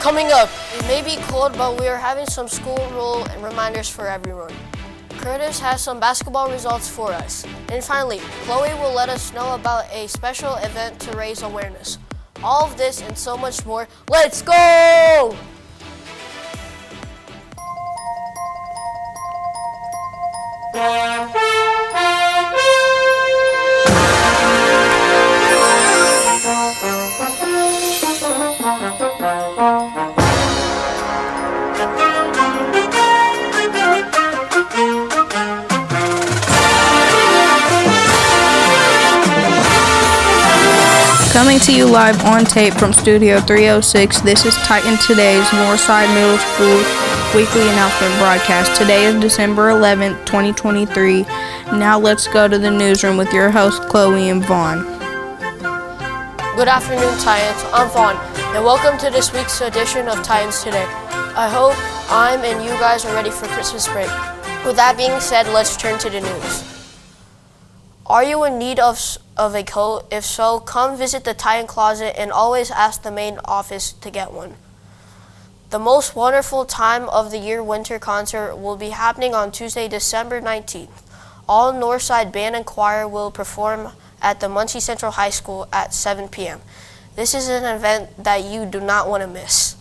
Coming up, it may be cold, but we are having some school rule and reminders for everyone. Curtis has some basketball results for us. And finally, Chloe will let us know about a special event to raise awareness. All of this and so much more. Let's go! Coming to you live on tape from Studio 306, this is Titan Today's Northside Middle School weekly announcement broadcast. Today is December 11th, 2023. Now let's go to the newsroom with your hosts, Chloe and Vaughn. Good afternoon, Titans. I'm Vaughn, and welcome to this week's edition of Titans Today. I hope I'm and you guys are ready for Christmas break. With that being said, let's turn to the news. Are you in need of a coat? If so, come visit the Titan Closet and always ask the main office to get one. The most wonderful time of the year winter concert will be happening on Tuesday, December 19th. All Northside Band and Choir will perform at the Muncie Central High School at 7 p.m. This is an event that you do not want to miss.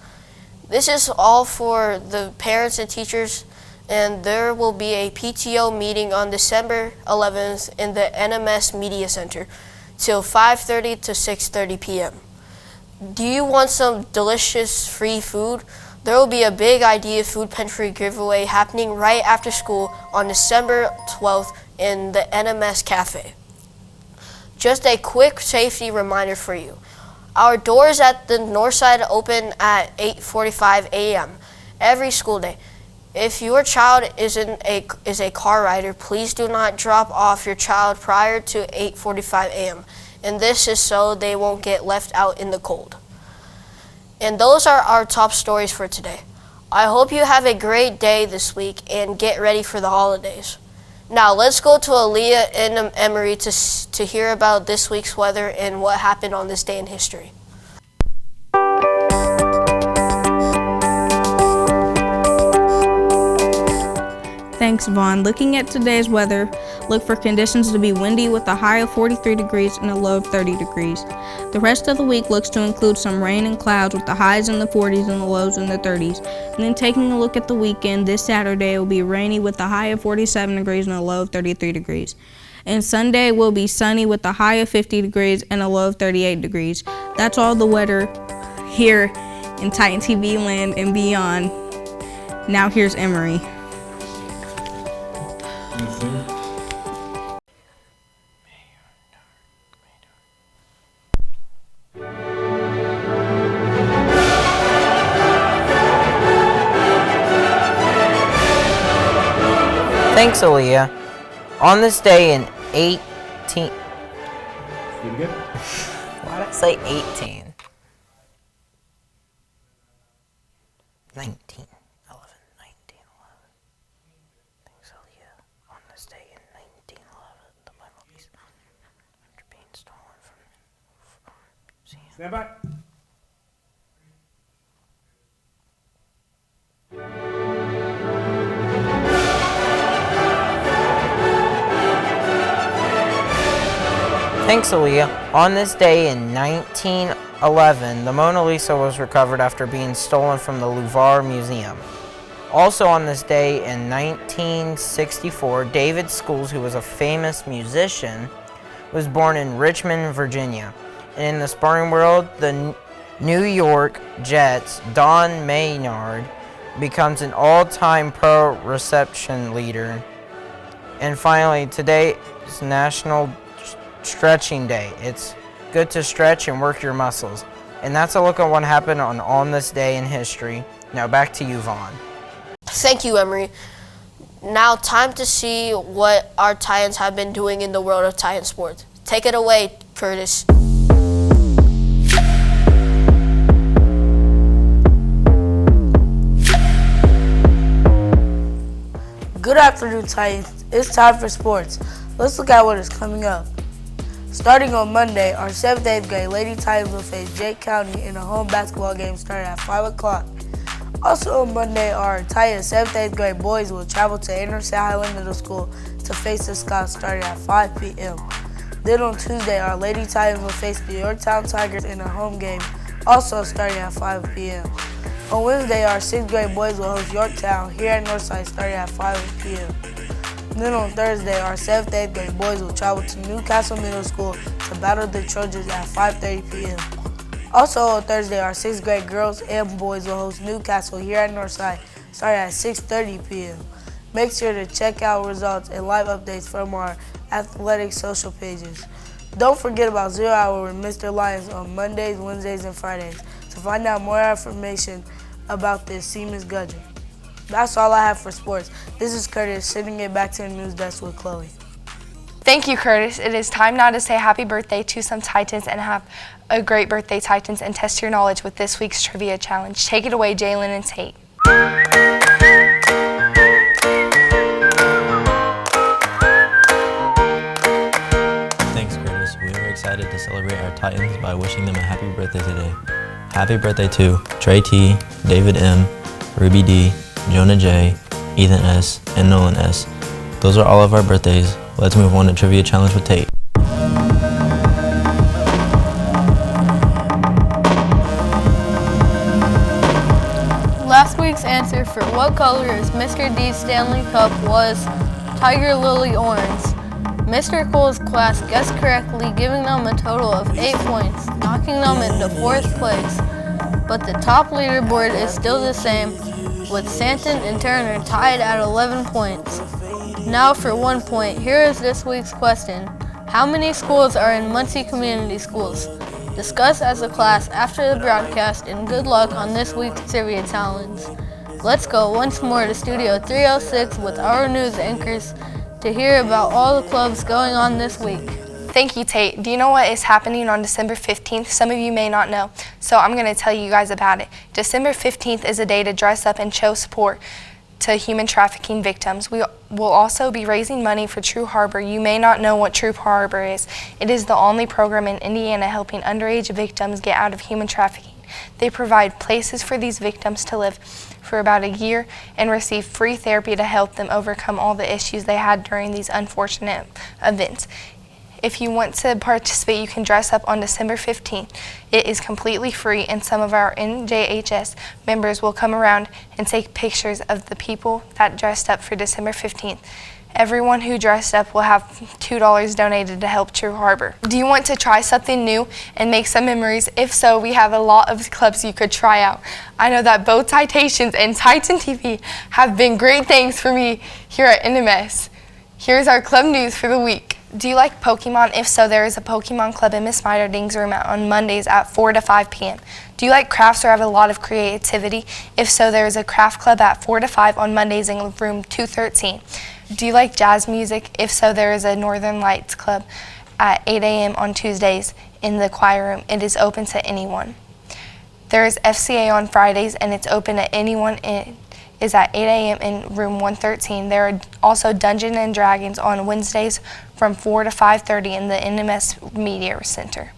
This is all for the parents and teachers, and there will be a PTO meeting on December 11th in the NMS Media Center till 5:30 to 6:30 p.m. Do you want some delicious free food? There will be a Big Idea Food Pantry giveaway happening right after school on December 12th in the NMS Cafe. Just a quick safety reminder for you. Our doors at the north side open at 8:45 a.m. every school day. If your child is a car rider, please do not drop off your child prior to 8:45 a.m. And this is so they won't get left out in the cold. And those are our top stories for today. I hope you have a great day this week and get ready for the holidays. Now let's go to Aaliyah and Emery to hear about this week's weather and what happened on this day in history. Thanks, Vaughn. Looking at today's weather, look for conditions to be windy with a high of 43 degrees and a low of 30 degrees. The rest of the week looks to include some rain and clouds with the highs in the 40s and the lows in the 30s. And then taking a look at the weekend, this Saturday will be rainy with a high of 47 degrees and a low of 33 degrees. And Sunday will be sunny with a high of 50 degrees and a low of 38 degrees. That's all the weather here in Titan TV land and beyond. Now here's Emery. Thanks, Aaliyah. On this day in 18... Why did I say 18? 19. 11. 19. 11. Thanks, Aaliyah. On this day in 1911, the Bible is after being stolen from the museum. Stand by. Thanks, Aaliyah. On this day in 1911, the Mona Lisa was recovered after being stolen from the Louvre Museum. Also on this day in 1964, David Schools, who was a famous musician, was born in Richmond, Virginia. And in the sporting world, the New York Jets' Don Maynard becomes an all-time pro reception leader. And finally, today is National Stretching Day. It's good to stretch and work your muscles. And that's a look at what happened on this day in history. Now back to you, Vaughn. Thank you, Emery. Now time to see what our Titans have been doing in the world of Titan sports. Take it away, Curtis. Good afternoon, Titans. It's time for sports. Let's look at what is coming up. Starting on Monday, our 7th, 8th grade Lady Titans will face Jake County in a home basketball game starting at 5 o'clock. Also on Monday, our Titans 7th, 8th grade boys will travel to Interstate Highland Middle School to face the Scouts starting at 5 p.m. Then on Tuesday, our Lady Titans will face the Yorktown Tigers in a home game, also starting at 5 p.m. On Wednesday, our 6th grade boys will host Yorktown here at Northside starting at 5 p.m. Then on Thursday, our 7th, 8th grade boys will travel to Newcastle Middle School to battle the Trojans at 5:30 p.m. Also on Thursday, our 6th grade girls and boys will host Newcastle here at Northside starting at 6:30 p.m. Make sure to check out results and live updates from our athletic social pages. Don't forget about 0 Hour with Mr. Lyons on Mondays, Wednesdays, and Fridays to find out more information about this Siemens Gudgeon. That's all I have for sports. This is Curtis, sending it back to the news desk with Chloe. Thank you, Curtis. It is time now to say happy birthday to some Titans and have a great birthday, Titans, and test your knowledge with this week's trivia challenge. Take it away, Jalen and Tate. Thanks, Curtis. We are excited to celebrate our Titans by wishing them a happy birthday today. Happy birthday to Trey T, David M, Ruby D, Jonah J, Ethan S, and Nolan S. Those are all of our birthdays. Let's move on to Trivia Challenge with Tate. Last week's answer for what color is Mr. D's Stanley Cup was Tiger Lily Orange. Mr. Cole's class guessed correctly, giving them a total of 8 points, knocking them into 4th place. But the top leaderboard is still the same, with Santon and Turner tied at 11 points. Now for 1 point, here is this week's question. How many schools are in Muncie Community Schools? Discuss as a class after the broadcast, and good luck on this week's trivia challenge. Let's go once more to Studio 306 with our news anchors to hear about all the clubs going on this week. Thank you, Tate. Do you know what is happening on December 15th? Some of you may not know, so I'm going to tell you guys about it. December 15th is a day to dress up and show support to human trafficking victims. We will also be raising money for True Harbor. You may not know what True Harbor is. It is the only program in Indiana helping underage victims get out of human trafficking. They provide places for these victims to live for about a year and receive free therapy to help them overcome all the issues they had during these unfortunate events. If you want to participate, you can dress up on December 15th. It is completely free, and some of our NJHS members will come around and take pictures of the people that dressed up for December 15th. Everyone who dressed up will have $2 donated to help True Harbor. Do you want to try something new and make some memories? If so, we have a lot of clubs you could try out. I know that both Titations and Titan TV have been great things for me here at NMS. Here's our club news for the week. Do you like Pokemon? If so, there is a Pokemon Club in Miss Meiderding's room on Mondays at 4 to 5 p.m. Do you like crafts or have a lot of creativity? If so, there is a craft club at 4 to 5 on Mondays in room 213. Do you like jazz music? If so, there is a Northern Lights Club at 8 a.m. on Tuesdays in the choir room. It is open to anyone. There is FCA on Fridays, and it's open to anyone. It is at 8 a.m. in room 113. There are also Dungeons and Dragons on Wednesdays from 4 to 5:30 in the NMS Media Center.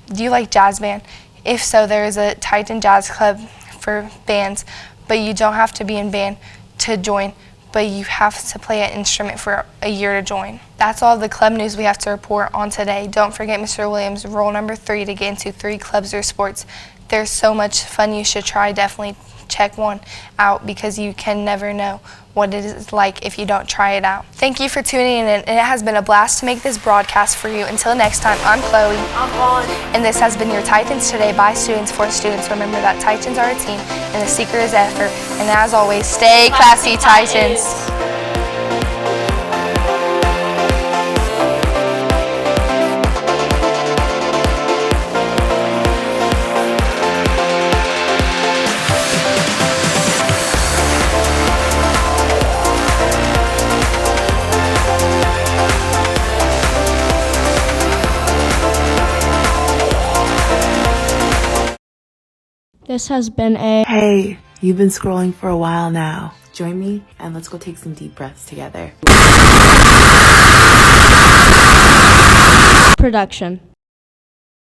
Do you like jazz band? If so, there is a Titan Jazz Club for bands, but you don't have to be in band to join, but you have to play an instrument for a year to join. That's all the club news we have to report on today. Don't forget Mr. Williams' rule number 3 to get into 3 clubs or sports. There's so much fun you should try. Definitely check one out because you can never know what it is like if you don't try it out. Thank you for tuning in, and it has been a blast to make this broadcast for you. Until next time, I'm Chloe. I'm Vaughn. And this has been your Titans Today by students for students. Remember that Titans are a team and the secret is effort. And as always, stay classy, Titans. This has been a Hey, you've been scrolling for a while now. Join me and let's go take some deep breaths together. production.